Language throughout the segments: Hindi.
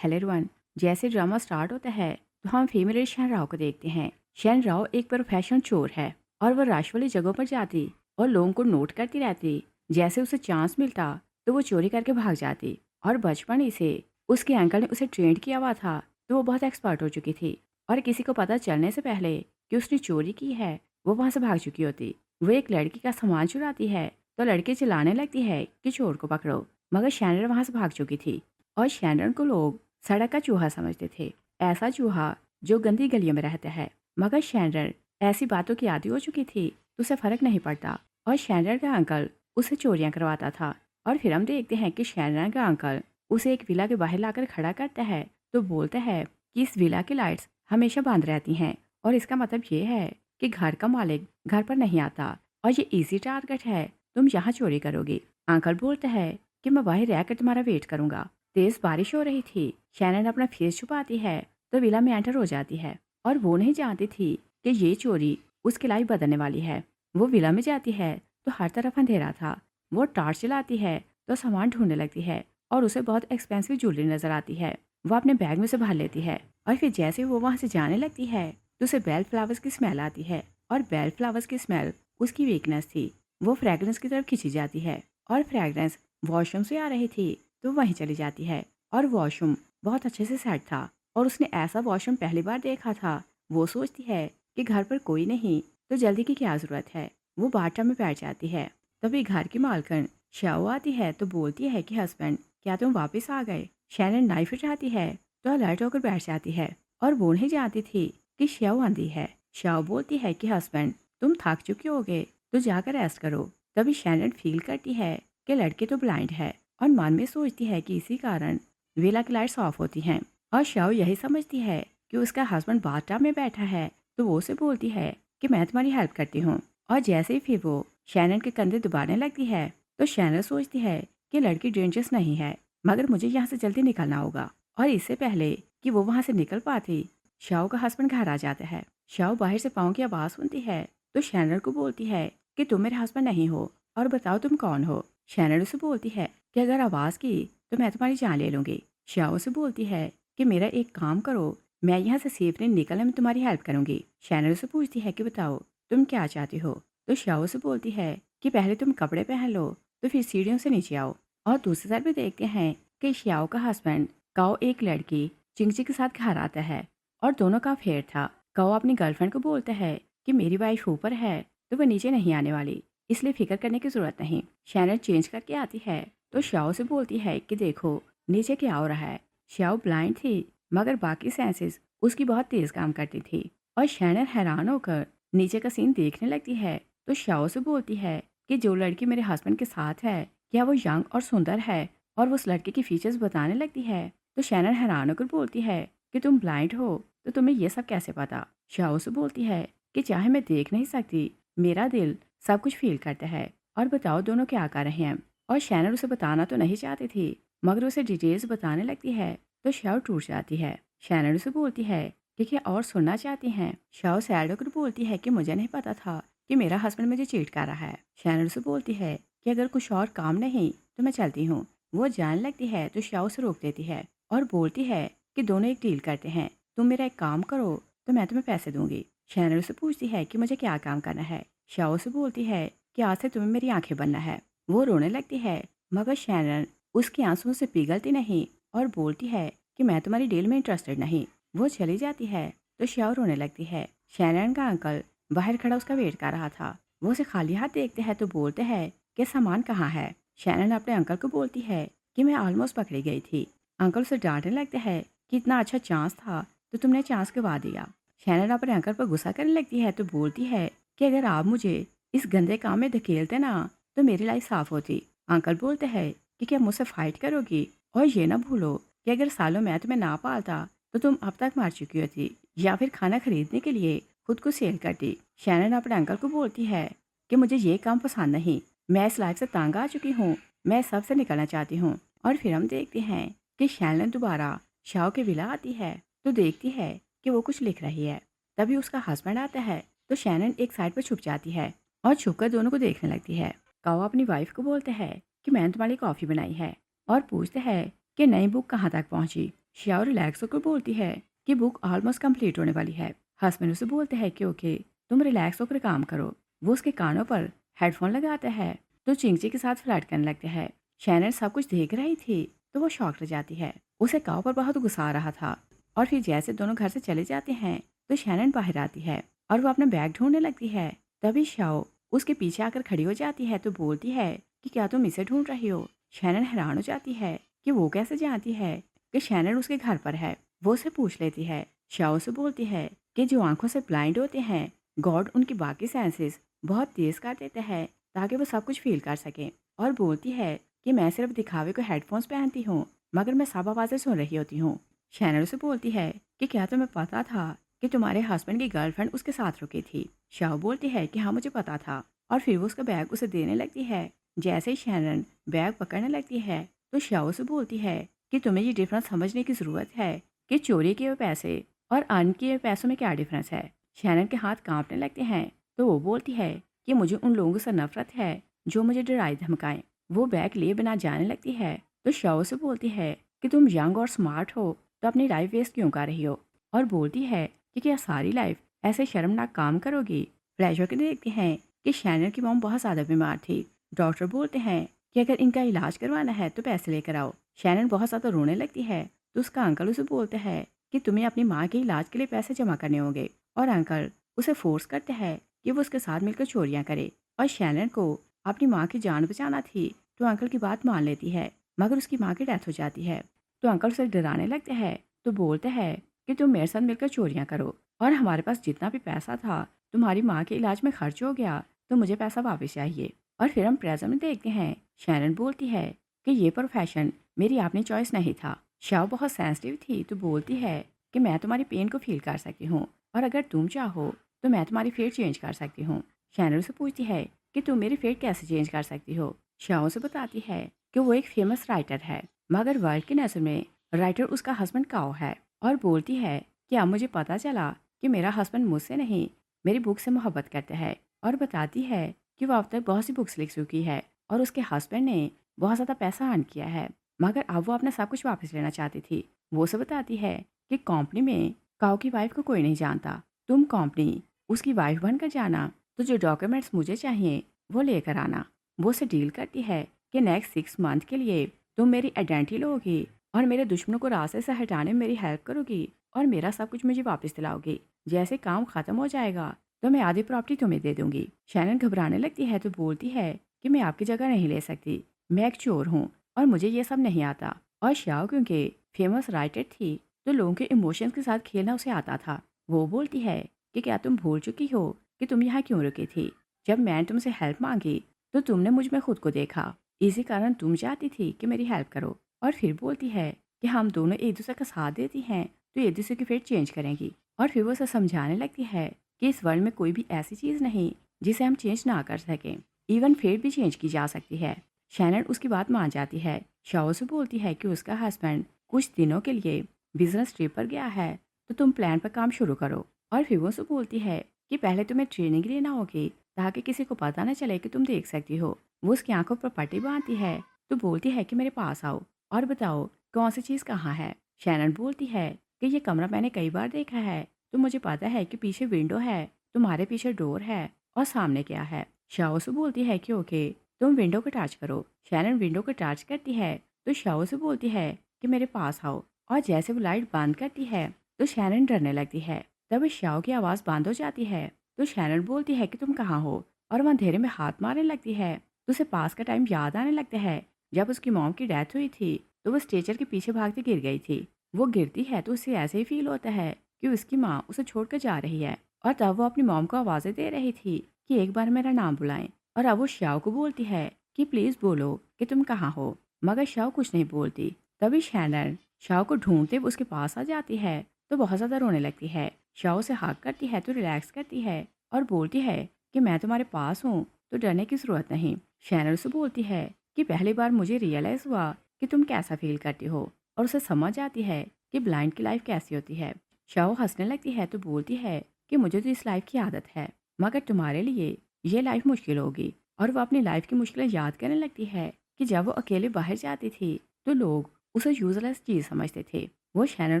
Hello everyone. जैसे ड्रामा स्टार्ट होता है तो हम फीमेल शहन राव को देखते हैं। शहन राव एक प्रोफेशनल चोर है और वह रश वाली जगहों पर जाती और लोगों को नोट करती रहती। जैसे उसे चांस मिलता तो वो चोरी करके भाग जाती। और बचपन ही से उसके अंकल ने उसे ट्रेंड किया हुआ था, तो वो बहुत एक्सपर्ट हो चुकी थी। और किसी को पता चलने से पहले कि उसने चोरी की है वो वहाँ से भाग चुकी होती। वो एक लड़की का सामान चुराती है तो लड़की चिल्लाने लगती है कि चोर को पकड़ो, मगर शैनन वहाँ से भाग चुकी थी। और शैनन को लोग सड़क का चूहा समझते थे, ऐसा चूहा जो गंदी गलियों में रहता है। मगर शैनन ऐसी बातों की आदी हो चुकी थी तो उसे फर्क नहीं पड़ता। और शैनन का अंकल उसे चोरियां करवाता था। और फिर हम देखते हैं कि शैनन का अंकल उसे एक विला के बाहर लाकर खड़ा करता है तो बोलता है कि इस विला की लाइट्स हमेशा बंद रहती हैं और इसका मतलब ये है कि घर का मालिक घर पर नहीं आता और ये इजी टारगेट है, तुम यहाँ चोरी करोगे। अंकल बोलता है कि मैं बाहर रहकर तुम्हारा वेट करूंगा। तेज बारिश हो रही थी। शैनन अपना फेस छुपाती है तो विला में एंटर हो जाती है और वो नहीं जानती थी कि ये चोरी उसकी लाइफ बदलने वाली है। वो विला में जाती है तो हर तरफ अंधेरा था। वो टॉर्च चलाती है तो सामान ढूंढने लगती है और उसे बहुत एक्सपेंसिव ज्वेलरी नजर आती है। वो अपने बैग में से भर लेती है और फिर जैसे वो वहां से जाने लगती है तो उसे बेल फ्लावर्स की स्मेल आती है। और बेल फ्लावर्स की स्मेल उसकी वीकनेस थी। वो फ्रेगरेंस की तरफ खींची जाती है और फ्रेगरेंस वॉशरूम से आ रही थी तो वहीं चली जाती है। और वॉशरूम बहुत अच्छे से सेट था और उसने ऐसा वॉशरूम पहली बार देखा था। वो सोचती है कि घर पर कोई नहीं तो जल्दी की क्या ज़रूरत है। वो बाथटब में बैठ जाती है। तभी घर की मालकिन शाओ आती है तो बोलती है कि हस्बैंड क्या तुम वापस आ गए। शैनन नाइफ उठाती है तो अलर्ट होकर बैठ जाती है और वो नहीं जानती थी कि शाओ आंधी है। शाओ बोलती है कि हस्बैंड तुम थक चुके होगे तो जाकर रेस्ट करो। तभी शैनन फील करती है कि लड़की तो ब्लाइंड है और मन में सोचती है कि इसी कारण विला की लाइट्स ऑफ होती हैं। और शाओ यही समझती है कि उसका हस्बैंड बाथटब में बैठा है तो वो उसे बोलती है कि मैं तुम्हारी हेल्प करती हूँ। और जैसे ही फिर वो शैनन के कंधे दबाने लगती है तो शैनन सोचती है कि लड़की डेंजरस नहीं है, मगर मुझे यहाँ से जल्दी निकलना होगा। और इससे पहले कि वो वहाँ से निकल पाती शाओ का हस्बैंड घर आ जाता है। शाओ बाहर से पाँव की आवाज़ सुनती है तो शैनन को बोलती है कि तुम मेरे हस्बैंड नहीं हो और बताओ तुम कौन हो। शैनन उसे बोलती है कि अगर आवाज़ की तो मैं तुम्हारी जान ले लूंगी। शाओ से बोलती है कि मेरा एक काम करो, मैं यहाँ से सेफली निकलने में तुम्हारी हेल्प करूंगी। शैनन से पूछती है कि बताओ तुम क्या चाहती हो। तो शाओ से बोलती है कि पहले तुम कपड़े पहन लो तो फिर सीढ़ियों से नीचे आओ। और दूसरी तरफ भी देखते हैं कि शाओ का हस्बैंड काओ एक लड़की चिंगची के साथ घर आता है और दोनों का अफेयर था। काओ अपनी गर्लफ्रेंड को बोलता है कि मेरी वाइफ ऊपर है तो वह नीचे नहीं आने वाली, इसलिए फिक्र करने की जरूरत नहीं। शैनन चेंज करके आती है तो शाओ से बोलती है कि देखो नीचे क्या हो रहा है। शाओ ब्लाइंड थी मगर बाकी सेंसेस उसकी बहुत तेज काम करती थी। और शैनन हैरान होकर नीचे का सीन देखने लगती है तो शाओ से बोलती है कि जो लड़की मेरे हस्बैंड के साथ है क्या वो यंग और सुंदर है। और वो उस लड़के की फीचर्स बताने लगती है तो शैनन हैरान होकर बोलती है कि तुम ब्लाइंड हो तो तुम्हें ये सब कैसे पता। शाओ से बोलती है कि चाहे मैं देख नहीं सकती मेरा दिल सब कुछ फील करता है। और बताओ दोनों क्या कर रहे हैं। और शैनन उसे बताना तो नहीं चाहती थी मगर उसे डिटेल्स बताने लगती है तो शाओ टूट जाती है। शैनन उसे बोलती है कि क्या और सुनना चाहती हैं। शाओ सैड होकर बोलती है कि मुझे नहीं पता था कि मेरा हस्बैंड मुझे चीट कर रहा है। शैनन उसे बोलती है कि अगर कुछ और काम नहीं तो मैं चलती हूँ। वो जाने लगती है तो शाओ से रोक देती है और बोलती है कि दोनों एक डील करते हैं, तुम मेरा एक काम करो तो मैं तुम्हें पैसे दूंगी। शैनन उससे पूछती है कि मुझे क्या काम करना है। शाओ से बोलती है कि आज से तुम्हें मेरी आंखें बनना है। वो रोने लगती है मगर शैनन उसके आंसुओं से पिघलती नहीं और बोलती है कि मैं तुम्हारी डील में इंटरेस्टेड नहीं। वो चली जाती है तो शाओ रोने लगती है। शैनन का अंकल बाहर खड़ा उसका वेट कर रहा था। वो उसे खाली हाथ देखते हैं तो बोलते हैं कि सामान कहाँ है। शैनन अपने अंकल को बोलती है कि मैं ऑलमोस्ट पकड़ी गई थी। अंकल उसे डांटने लगते हैं कि इतना अच्छा चांस था तो तुमने चांस गवा दिया। शैनन अपने अंकल पर गुस्सा करने लगती है तो बोलती है कि अगर आप मुझे इस गंदे काम में धकेलते ना तो मेरी लाइफ साफ होती। अंकल बोलते हैं कि क्या मुझसे फाइट करोगी और ये ना भूलो कि अगर सालों मैं तुम्हें ना पालता तो तुम अब तक मर चुकी होती या फिर खाना खरीदने के लिए खुद को सेल करती। शैनन अपने अंकल को बोलती है कि मुझे ये काम पसंद नहीं, मैं इस लाइफ से तंग आ चुकी हूँ, मैं सबसे निकलना चाहती हूँ। और फिर हम देखते हैं कि शैनन दोबारा शाओ के विला आती है तो देखती है कि वो कुछ लिख रही है। तभी उसका हस्बैंड आता है तो शैनन एक साइड पर छुप जाती है और छुपकर दोनों को देखने लगती है। काओ अपनी वाइफ को बोलते हैं कि मैंने तुम्हारी कॉफ़ी बनाई है और पूछते हैं कि नई बुक कहाँ तक पहुँची। शाओ रिलैक्स होकर बोलती है कि बुक ऑलमोस्ट कंप्लीट होने वाली है। हस्बैंड उसे बोलते हैं कि ओके, तुम रिलैक्स होकर काम करो। वो उसके कानों पर हेडफोन लगाता है तो चिंगची के साथ फ्लर्ट करने लगते हैं। शैनन सब कुछ देख रही थी तो वो शॉक रह जाती है। उसे काव पर बहुत गुस्सा आ रहा था। और फिर जैसे दोनों घर से चले जाते हैं तो शैनन बाहर आती है और वो अपना बैग ढूंढने लगती है। तभी शाओ उसके पीछे आकर खड़ी हो जाती है तो बोलती है कि क्या तुम इसे ढूंढ रही हो। शैनन हैरान हो जाती है कि वो कैसे जानती है कि शैनन उसके घर पर है। वो उसे पूछ लेती है। शाओ से बोलती है कि जो आंखों से ब्लाइंड होते हैं, गॉड उनकी बाकी सेंसेस बहुत तेज कर देता है ताकि वो सब कुछ फील कर सके। और बोलती है कि मैं सिर्फ दिखावे को हेडफोन्स पहनती हूँ मगर मैं सब आवाज़ें सुन रही होती हूँ। शैनन उसे बोलती है कि क्या तुम्हें पता था कि तुम्हारे हस्बैंड की गर्लफ्रेंड उसके साथ रुकी थी। शाओ बोलती है कि हाँ मुझे पता था। और फिर वो उसका बैग उसे देने लगती है। जैसे ही शैनन बैग पकड़ने लगती है तो शाओ से बोलती है कि तुम्हें ये डिफरेंस समझने की ज़रूरत है कि चोरी किए हुए पैसे और अर्न किए हुए पैसों में क्या डिफरेंस है। शैनन के हाथ कांपने लगते हैं तो वो बोलती है कि मुझे उन लोगों से नफरत है जो मुझे डराए धमकाएं। वो बैग लिए बिना जाने लगती है तो शाओ से बोलती है कि तुम यंग और स्मार्ट हो तो अपनी लाइफ वेस्ट क्यों कर रही हो। और बोलती है कि क्या सारी लाइफ ऐसे शर्मनाक काम करोगी। फ्लैश होकर देखते हैं कि शैनन की मॉम बहुत ज़्यादा बीमार थी। डॉक्टर बोलते हैं कि अगर इनका इलाज करवाना है तो पैसे लेकर आओ। शैनन बहुत ज़्यादा रोने लगती है तो उसका अंकल उसे बोलते हैं कि तुम्हें अपनी माँ के इलाज के लिए पैसे जमा करने होंगे। और अंकल उसे फोर्स करते हैं कि वो उसके साथ मिलकर चोरियाँ करे। और शैनन को अपनी माँ की जान बचाना थी तो अंकल की बात मान लेती है मगर उसकी माँ की डेथ हो जाती है। तो अंकल उसे डराने लगते हैं तो बोलते हैं कि तुम मेरे साथ मिलकर चोरियाँ करो और हमारे पास जितना भी पैसा था तुम्हारी माँ के इलाज में खर्च हो गया तो मुझे पैसा वापस चाहिए। और फिर हम प्रेजेंट में देखते हैं शैनन बोलती है कि ये प्रोफेशन मेरी अपनी चॉइस नहीं था। शाओ बहुत सेंसिटिव थी तो बोलती है कि मैं तुम्हारी पेन को फील कर सकती हूँ और अगर तुम चाहो तो मैं तुम्हारी फेट चेंज कर सकती हूँ। शैनन से पूछती है कि तुम मेरी फेट कैसे चेंज कर सकती हो। शाओ से बताती है कि वो एक फेमस राइटर है मगर वर्ल्ड की नज़र में राइटर उसका हस्बैंड काओ है। और बोलती है कि अब मुझे पता चला कि मेरा हस्बैंड मुझसे नहीं मेरी बुक से मोहब्बत करता है। और बताती है कि वो अब तक बहुत सी बुक्स लिख चुकी है और उसके हस्बैंड ने बहुत ज़्यादा पैसा अर्न किया है मगर अब वो अपना सब कुछ वापस लेना चाहती थी। वो उसे बताती है कि कंपनी में काओ की वाइफ को कोई नहीं जानता, तुम कंपनी उसकी वाइफ बनकर जाना तो जो डॉक्यूमेंट्स मुझे चाहिए वो लेकर आना। वो उसे डील करती है कि नेक्स्ट 6 मंथ के लिए तुम मेरी आइडेंटिटी लोगी और मेरे दुश्मनों को रास्ते से हटाने में मेरी हेल्प करोगी और मेरा सब कुछ मुझे वापस दिलाओगी। जैसे काम खत्म हो जाएगा तो मैं आधी प्रॉपर्टी तुम्हें दे दूंगी। शैनन घबराने लगती है तो बोलती है कि मैं आपकी जगह नहीं ले सकती, मैं एक चोर हूँ और मुझे ये सब नहीं आता। और शाओ क्योंकि फेमस राइटर थी तो लोगों के इमोशंस के साथ खेलना उसे आता था। वो बोलती है कि क्या तुम भूल चुकी हो कि तुम यहाँ क्यों रुकी थी। जब मैंने तुमसे हेल्प मांगी तो तुमने मुझ में खुद को देखा, इसी कारण तुम चाहती थी कि मेरी हेल्प करो। और फिर बोलती है कि हम दोनों एक दूसरे का साथ देती हैं तो एक दूसरे की फेट चेंज करेंगी। और फिर वो उसे समझाने लगती है कि इस वर्ल्ड में कोई भी ऐसी चीज़ नहीं जिसे हम चेंज ना कर सकें, इवन फेट भी चेंज की जा सकती है। शैनन उसकी बात मान जाती है। शाओ से बोलती है कि उसका हस्बैंड कुछ दिनों के लिए बिजनेस ट्रिप पर गया है तो तुम प्लान पर काम शुरू करो। और फिर वो उसे बोलती है कि पहले तुम्हें ट्रेनिंग लेना होगी ताकि किसी को पता न चले कि तुम देख सकती हो। वो उसकी आंखों पर पट्टी बांधती है तो बोलती है कि मेरे पास आओ और बताओ कौन सी चीज़ कहाँ है। शैनन बोलती है कि ये कमरा मैंने कई बार देखा है तो मुझे पता है कि पीछे विंडो है, तुम्हारे पीछे डोर है और सामने क्या है। शाओ से बोलती है कि ओके तुम विंडो को टच करो। शैनन विंडो को टच करती है तो शाओ से बोलती है कि मेरे पास आओ। और जैसे वो लाइट बंद करती है तो शैनन डरने लगती है। तब शाओ की आवाज़ बंद हो जाती है तो शैनन बोलती है कि तुम कहाँ हो और वह अंधेरे में हाथ मारने लगती है तो उसे पास का टाइम याद आने लगता है जब उसकी मॉम की डेथ हुई थी तो वो स्टेचर के पीछे भागते गिर गई थी। वो गिरती है तो उसे ऐसे ही फील होता है कि उसकी माँ उसे छोड़कर जा रही है। और तब वो अपनी मॉम को आवाज़ें दे रही थी कि एक बार मेरा नाम बुलाएं। और अब वो शाओ को बोलती है कि प्लीज़ बोलो कि तुम कहाँ हो मगर शाओ कुछ नहीं बोलती। तभी शैनन शाओ को ढूंढते हुए उसके पास आ जाती है तो बहुत ज़्यादा रोने लगती है। शाओ से हाक करती है तो रिलैक्स करती है और बोलती है कि मैं तुम्हारे पास हूँ तो डरने की ज़रूरत नहीं। शैनन उसे बोलती है कि पहली बार मुझे रियलाइज़ हुआ कि तुम कैसा फील करती हो और उसे समझ आती है कि ब्लाइंड की लाइफ कैसी होती है। शाओ हंसने लगती है तो बोलती है कि मुझे तो इस लाइफ की आदत है मगर तुम्हारे लिए ये लाइफ मुश्किल होगी। और वो अपनी लाइफ की मुश्किलें याद करने लगती है कि जब वो अकेले बाहर जाती थी तो लोग उसे यूजलेस चीज़ समझते थे वो शैनन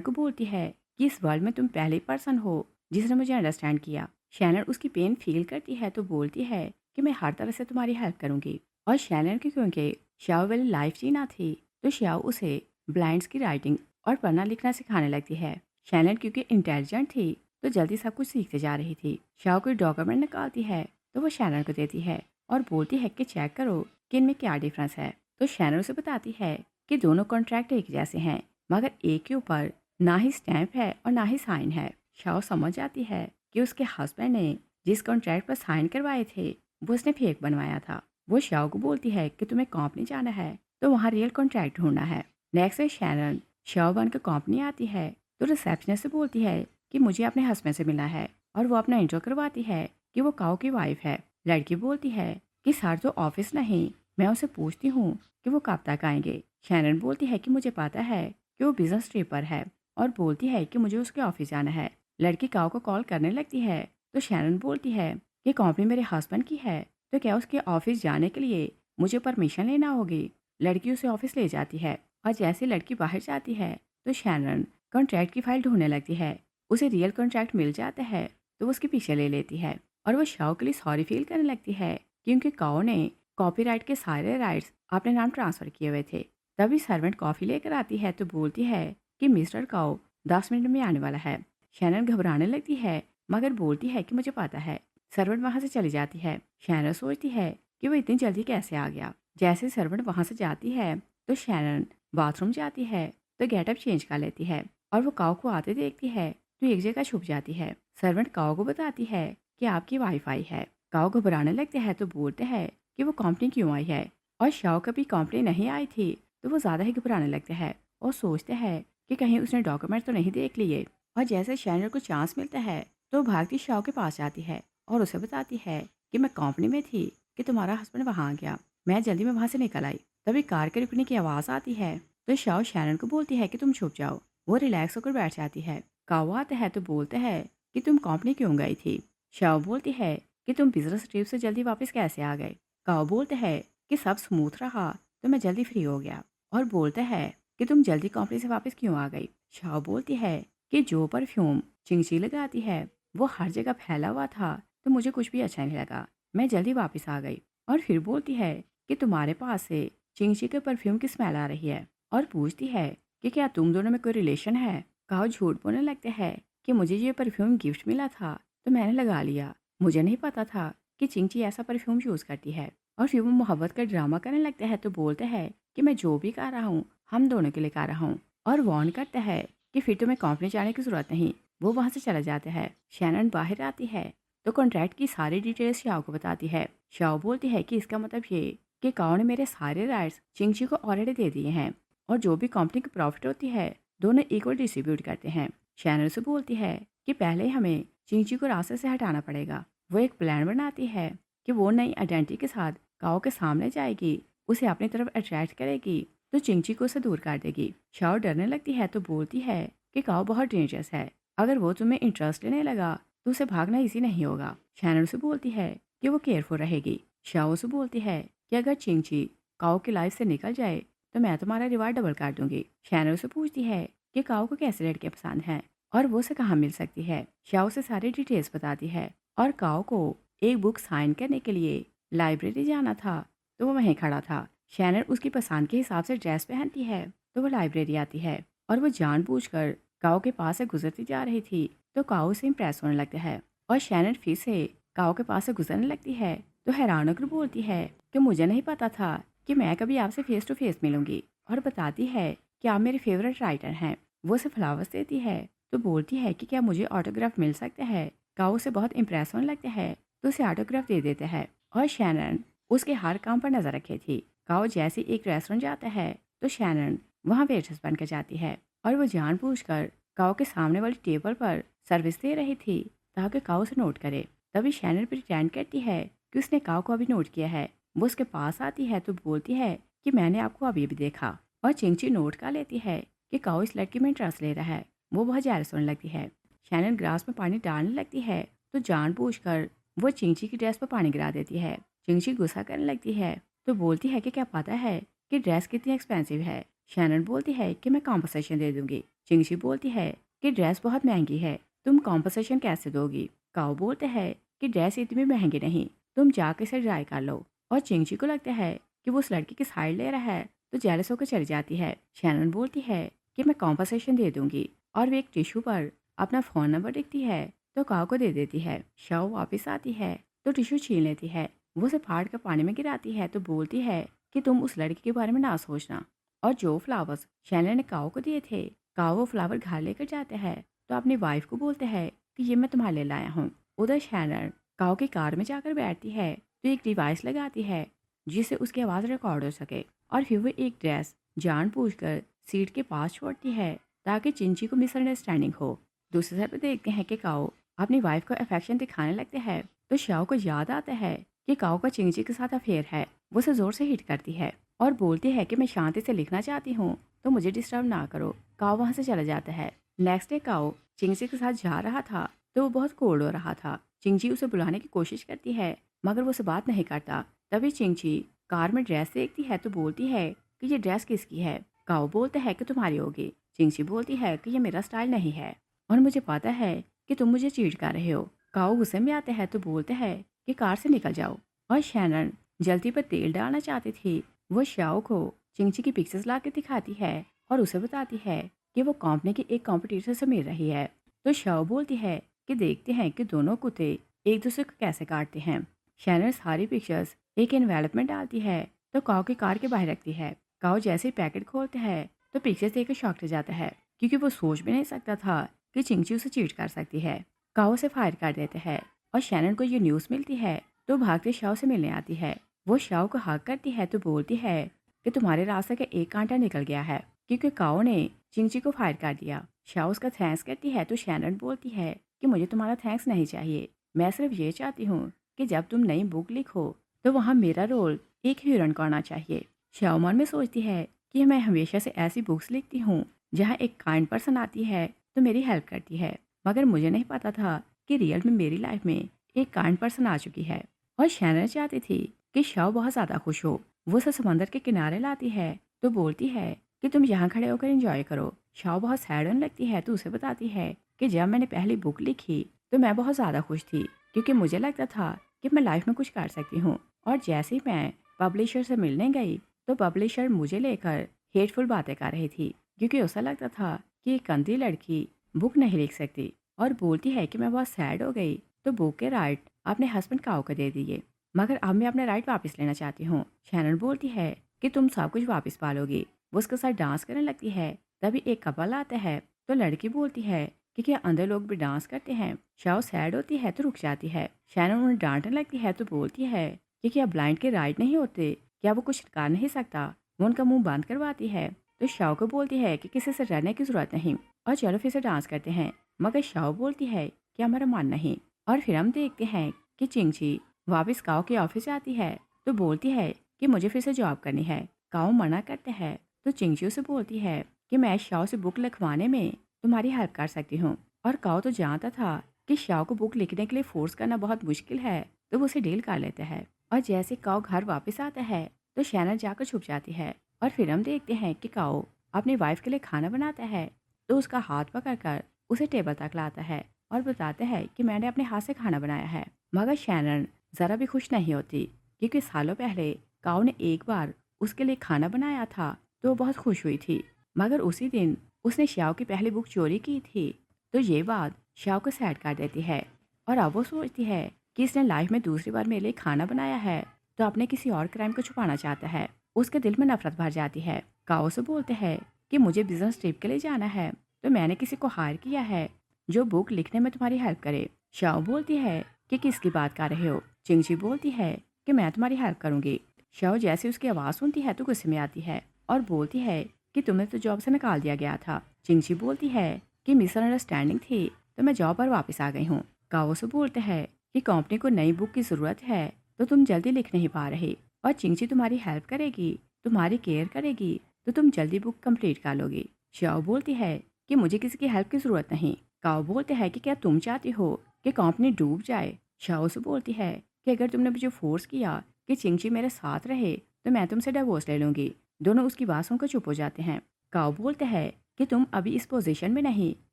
को बोलती है कि इस वर्ल्ड में तुम पहली पर्सन हो जिसने मुझे अंडरस्टैंड किया। शैनन उसकी पेन फील करती है तो बोलती है कि मैं हर तरह से तुम्हारी हेल्प करूंगी। और शैनन की क्योंकि श्याओ वाली लाइफ जीना थी तो श्याओ उसे ब्लाइंड्स की राइटिंग और पढ़ना लिखना सिखाने लगती है। शैनन क्योंकि इंटेलिजेंट थी तो जल्दी सब कुछ सीखते जा रही थी। श्याओ कोई डॉक्यूमेंट निकालती है तो वो शैनन को देती है और बोलती है कि चेक करो कि इनमें क्या डिफरेंस है। तो शैनन उसे बताती है कि दोनों कॉन्ट्रैक्ट एक जैसे हैं मगर एक के ऊपर ना ही स्टैंप है और ना ही साइन है। शाओ समझ जाती है कि उसके हस्बैंड ने जिस कॉन्ट्रैक्ट पर साइन करवाए थे वो उसने फेक बनवाया था। वो शाओ को बोलती है कि तुम्हें कंपनी जाना है तो वहाँ रियल कॉन्ट्रैक्ट ढूंढना है। नेक्स्ट डे शैनन शाओ बनकर कंपनी आती है तो रिसेप्शनिस्ट से बोलती है कि मुझे अपने हस्बैंड से मिलना है और वो अपना इंट्रो करवाती है कि वो काओ की वाइफ है। लड़की बोलती है कि सर तो ऑफिस नहीं, मैं उसे पूछती हूँ कि वो कब तक आएंगे। शैनन बोलती है कि मुझे पता है कि वो बिजनेस ट्रिप पर है और बोलती है कि मुझे उसके ऑफिस जाना है। लड़की काओ को कॉल करने लगती है तो शैनन बोलती है कि कंपनी मेरे हस्बैंड की है तो क्या उसके ऑफिस जाने के लिए मुझे परमिशन लेना होगी। लड़की उसे ऑफिस ले जाती है और जैसे लड़की बाहर जाती है तो शैनन कॉन्ट्रैक्ट की फाइल ढूंढने लगती है। उसे रियल कॉन्ट्रैक्ट मिल जाता है तो वो उसके पीछे ले लेती है और वो शाओ के लिए सॉरी फील करने लगती है क्योंकि काओ ने कॉपीराइट के सारे राइट्स अपने नाम ट्रांसफर किए हुए थे। तभी सर्वेंट कॉफ़ी लेकर आती है तो बोलती है कि मिस्टर काओ 10 मिनट में आने वाला है। शैनन घबराने लगती है मगर बोलती है कि मुझे पता है। सर्वेंट वहां से चली जाती है। शैनन सोचती है कि वो इतनी जल्दी कैसे आ गया। जैसे सर्वेंट वहां से जाती है तो शैनन बाथरूम जाती है तो गेटअप चेंज कर लेती है और वो काओ को आते देखती है तो एक जगह छुप जाती है। सर्वेंट काओ को बताती है कि आपकी वाईफाई है। काओ घबराने लगते हैं तो बोलते हैं कि वो कंपनी क्यों आई है और शाओ कभी कंपनी नहीं आई थी तो वो ज़्यादा ही घबराने लगते हैं और सोचते हैं कि कहीं उसने डॉक्यूमेंट तो नहीं देख लिए। और जैसे शैनर को चांस मिलता है तो वो भागती शाओ के पास जाती है और उसे बताती है कि मैं कंपनी में थी कि तुम्हारा हस्बैंड वहाँ आ गया, मैं जल्दी में वहाँ से निकल आई। तभी कार के रुकने की आवाज़ आती है तो शाओ शैनन को बोलती है कि तुम छुप जाओ। वो रिलैक्स होकर बैठ जाती है। काओ आता है तो बोलते हैं कि तुम कंपनी क्यों गई थी। शाओ बोलती है कि तुम बिजनेस ट्रिप से जल्दी वापस कैसे आ गए। काओ बोलते हैं कि सब स्मूथ रहा तो मैं जल्दी फ्री हो गया और बोलते हैं कि तुम जल्दी कंपनी से वापस क्यों आ गई। शाओ बोलती है कि जो परफ्यूम चिंगची लगाती है वो हर जगह फैला हुआ था तो मुझे कुछ भी अच्छा नहीं लगा, मैं जल्दी वापस आ गई। और फिर बोलती है कि तुम्हारे पास से चिंगची के परफ्यूम की स्मेल आ रही है और पूछती है कि क्या तुम दोनों में कोई रिलेशन है। काओ झूठ बोलने लगते हैं कि मुझे ये परफ्यूम गिफ्ट मिला था तो मैंने लगा लिया, मुझे नहीं पता था कि चिंगची ऐसा परफ्यूम यूज़ करती है। और फिर वो मोहब्बत का ड्रामा करने लगते हैं तो बोलते हैं कि मैं जो भी कर रहा हूँ हम दोनों के लिए कर रहा हूँ और वार्न करते हैं कि फिर तुम्हें कंपनी जाने की ज़रूरत नहीं। वो वहाँ से चला जाता है। शैनन बाहर आती है तो कॉन्ट्रैक्ट की सारी डिटेल्स शाओ को बताती है। शाओ बोलती है कि इसका मतलब ये कि काओ ने मेरे सारे राइट्स चिंगची को ऑलरेडी दे दिए हैं और जो भी कंपनी की प्रॉफिट होती है दोनों इक्वल डिस्ट्रीब्यूट करते हैं। शैनन से बोलती है कि पहले हमें चिंगची को रास्ते से हटाना पड़ेगा। वो एक प्लान बनाती है कि वो नई आइडेंटिटी के साथ काओ के सामने जाएगी, उसे अपनी तरफ अट्रैक्ट करेगी तो चिंगची को उसे दूर कर देगी। शाओ डरने लगती है तो बोलती है कि काओ बहुत डेंजरस है, अगर वो तुम्हें इंटरेस्ट लेने लगा तो उसे भागना इजी नहीं होगा। शैनन से बोलती है कि वो केयरफुल रहेगी। शाओ से बोलती है कि अगर चिंगची काओ की लाइफ से निकल जाए तो मैं तुम्हारा रिवार्ड डबल कर दूंगी। शैनन से पूछती है कि काओ को कैसे लड़के पसंद हैं और वो उसे कहाँ मिल सकती है। शाओ से सारी डिटेल्स बताती है और काओ को एक बुक साइन करने के लिए लाइब्रेरी जाना था तो वो वहीं खड़ा था। शैनन उसकी पसंद के हिसाब से ड्रेस पहनती है तो वो लाइब्रेरी आती है और वो जानबूझकर काओ के पास से गुजरती जा रही थी तो काओ से इम्प्रेस होने लगता है और शैनन फिर से काओ के पास से गुजरने लगती है तो हैरान होकर बोलती है कि मुझे नहीं पता था कि मैं कभी आपसे फेस टू फेस मिलूंगी और बताती है कि आप मेरे फेवरेट राइटर हैं। वो उसे फ्लावर्स देती है तो बोलती है कि क्या मुझे ऑटोग्राफ मिल सकता है। काओ से बहुत इम्प्रेस होने लगता है तो उसे ऑटोग्राफ दे देते हैं और शैनन उसके हर काम पर नजर रखी थी। काओ जैसे एक रेस्टोरेंट जाता है तो शैनन वहाँ वेट्रेस बनकर जाती है और वो जानबूझकर काओ के सामने वाली टेबल पर सर्विस दे रही थी ताकि काओ से नोट करे। तभी शैनन प्रिटेंड करती है कि उसने काओ को अभी नोट किया है। वो उसके पास आती है तो बोलती है कि मैंने आपको अभी भी देखा और चिंची नोट कर लेती है कि काओ इस लड़की में इंटरेस्ट ले रहा है। वो बहुत जेलस होने लगती है। शैनन ग्लास में पानी डालने लगती है तो जानबूझकर वो चिंची की ड्रेस पर पानी गिरा देती है। चिंची गुस्सा करने लगती है तो बोलती है कि क्या पता है कि ड्रेस कितनी एक्सपेंसिव है। शैनन बोलती है कि मैं कॉम्पनसेशन दे दूंगी। चिंगची बोलती है कि ड्रेस बहुत महंगी है, तुम कॉम्पनसेशन कैसे दोगी? काओ बोलते हैं कि ड्रेस इतनी महंगी नहीं, तुम जाके इसे ट्राई कर लो। और चिंगची को लगता है कि वो उस लड़की की साइड ले रहा है, तो जेलस होकर चली जाती है। शैनन बोलती है कि मैं कॉम्पनसेशन दे दूंगी, और वे एक टिश्यू पर अपना फ़ोन नंबर लिखती है तो काओ को दे देती है। शाओ वापस आती है तो टिश्यू छीन लेती है, वो उसे फाड़ कर पानी में गिराती है तो बोलती है कि तुम उस लड़की के बारे में ना सोचना। और जो फ्लावर्स शैनन ने काओ को दिए थे, काओ वो फ्लावर घर लेकर जाते हैं तो अपनी वाइफ को बोलते हैं कि ये मैं तुम्हारे लिए लाया हूँ। उधर शैनन काओ की कार में जाकर बैठती है तो एक डिवाइस लगाती है जिससे उसकी आवाज़ रिकॉर्ड हो सके, और फिर वो एक ड्रेस जानबूझकर सीट के पास छोड़ती है ताकि चिंची को मिसअंडरस्टैंडिंग हो। दूसरी तरफ देखते हैं कि काओ अपनी वाइफ को अफेक्शन दिखाने लगते हैं तो शाओ को याद आता है कि काओ का चिंची के साथ अफेयर है। वो उसे जोर से हिट करती है और बोलती है कि मैं शांति से लिखना चाहती हूँ तो मुझे डिस्टर्ब ना करो। काओ वहाँ से चला जाता है। नेक्स्ट डे काओ चिंची के साथ जा रहा था तो वो बहुत कोल्ड हो रहा था। चिंची उसे बुलाने की कोशिश करती है मगर वो उसे बात नहीं करता। तभी चिंची कार में ड्रेस देखती है तो बोलती है कि ये ड्रेस किसकी है? काओ बोलता है कि तुम्हारी होगी। चिंची बोलती है कि ये मेरा स्टाइल नहीं है और मुझे पता है कि तुम मुझे चीट कर रहे हो। काओ गुस्से में आते हैं तो बोलते हैं कि कार से निकल जाओ। और शैनन जल्दी पर तेल डालना चाहती थी। वो शाओ को चिंची की पिक्चर्स ला के दिखाती है और उसे बताती है कि वो कंपनी की एक कॉम्पिटिटर से मिल रही है। तो शाओ बोलती है कि देखते हैं कि दोनों कुत्ते एक दूसरे को कैसे काटते हैं। शैनन सारी पिक्चर्स एक एनवेलप में डालती है तो काओ की कार के बाहर रखती है। काओ जैसे ही पैकेट खोलता है तो पिक्चर्स देखकर शॉक हो जाता है क्योंकि वो सोच भी नहीं सकता था कि चिंची उसे चीट कर सकती है। काओ से फायर कर देते हैं और शैनन को ये न्यूज़ मिलती है तो भागते शाओ से मिलने आती है। वो शाओ को हक करती है तो बोलती है कि तुम्हारे रास्ते का एक कांटा निकल गया है क्योंकि काओ ने चिंची को फायर कर दिया। शाओ उसका थैंक्स करती है तो शैनन बोलती है कि मुझे तुम्हारा थैंक्स नहीं चाहिए, मैं सिर्फ ये चाहती हूँ कि जब तुम नई बुक लिखो तो वहाँ मेरा रोल एक हीरोइन का आना चाहिए। शाओ मन में सोचती है कि मैं हमेशा से ऐसी बुक्स लिखती हूँ जहाँ एक काइंड पर्सन आती है तो मेरी हेल्प करती है, मगर मुझे नहीं पता था कि रियल में मेरी लाइफ में एक काइंड पर्सन आ चुकी है। और शैनन चाहती थी कि शाओ बहुत ज़्यादा खुश हो। वो उसे समंदर के किनारे लाती है तो बोलती है कि तुम यहाँ खड़े होकर एंजॉय करो। शाओ बहुत सैड होने लगती है तो उसे बताती है कि जब मैंने पहली बुक लिखी तो मैं बहुत ज़्यादा खुश थी क्योंकि मुझे लगता था कि मैं लाइफ में कुछ कर सकती हूँ। और जैसे ही मैं पब्लिशर से मिलने गई तो पब्लिशर मुझे लेकर हेटफुल बातें कर रही थी क्योंकि उसे लगता था कि एक अंधी लड़की बुक नहीं लिख सकती। और बोलती है कि मैं बहुत सैड हो गई तो बुक के राइट अपने हस्बैंड काओ को दे दिए, मगर अब मैं अपने राइट वापस लेना चाहती हूँ। शैनन बोलती है कि तुम सब कुछ वापस पालोगी। वो उसके साथ डांस करने लगती है। तभी एक कपल आता है तो लड़की बोलती है कि क्या अंदर लोग भी डांस करते हैं? शाओ सैड होती है तो रुक जाती है। शैनन उन्हें डांटने लगती है तो बोलती है कि क्या ब्लाइंड के राइट नहीं होते, क्या वो कुछ कर नहीं सकता? वो उनका मुंह बंद करवाती है तो शाओ को बोलती है कि किसी से डरने की जरूरत नहीं और चलो फिर से डांस करते हैं, मगर शाओ बोलती है कि हमारा मन नहीं। और फिर हम देखते हैं कि चिंची वापस काओ के ऑफिस आती है तो बोलती है कि मुझे फिर से जॉब करनी है। काओ मना करते हैं तो चिंची उसे बोलती है कि मैं शाओ से बुक लिखवाने में तुम्हारी हेल्प कर सकती हूँ। और काओ तो जानता था कि शाओ को बुक लिखने के लिए फोर्स करना बहुत मुश्किल है तो वो उसे डील कर लेते हैं। और जैसे काओ घर वापस आता है तो शैनन जाकर छुप जाती है। और फिर हम देखते हैं कि काओ अपनी वाइफ के लिए खाना बनाता है तो उसका हाथ पकड़कर उसे टेबल तक लाता है और बताते हैं कि मैंने अपने हाथ से खाना बनाया है। मगर शैनन ज़रा भी खुश नहीं होती क्योंकि सालों पहले काओ ने एक बार उसके लिए खाना बनाया था तो वो बहुत खुश हुई थी, मगर उसी दिन उसने शाओ की पहली बुक चोरी की थी तो ये बात शाओ को सैड कर देती है। और अब वो सोचती है कि इसने लाइफ में दूसरी बार मेरे लिए खाना बनाया है तो अपने किसी और क्राइम को छुपाना चाहता है। उसके दिल में नफरत भर जाती है। काओ से बोलते हैं कि मुझे बिजनेस ट्रिप के लिए जाना है तो मैंने किसी को हायर किया है जो बुक लिखने में तुम्हारी हेल्प करे। शाओ बोलती है कि किसकी बात कर रहे हो? चिंची बोलती है कि मैं तुम्हारी हेल्प करूंगी। शाओ जैसे उसकी आवाज़ सुनती है तो गुस्से में आती है और बोलती है कि तुम्हें तो जॉब से निकाल दिया गया था। चिंची बोलती है कि मिसअंडरस्टैंडिंग थी तो मैं जॉब पर वापस आ गई हूँ। काओ से बोलते हैं कि कंपनी को नई बुक की ज़रूरत है तो तुम जल्दी लिख नहीं पा रहे और चिंची तुम्हारी हेल्प करेगी, तुम्हारी केयर करेगी तो तुम जल्दी बुक कंप्लीट कर लोगी। शाओ बोलती है कि मुझे किसी की हेल्प की ज़रूरत नहीं। काओ बोलते हैं कि क्या तुम चाहती हो कि कंपनी डूब जाए? शाओ से बोलती है कि अगर तुमने मुझे फोर्स किया कि चिंची मेरे साथ रहे तो मैं तुमसे डिवोर्स ले लूँगी। दोनों उसकी बात सुनकर चुप हो जाते हैं। काओ बोलते हैं कि तुम अभी इस पोजीशन में नहीं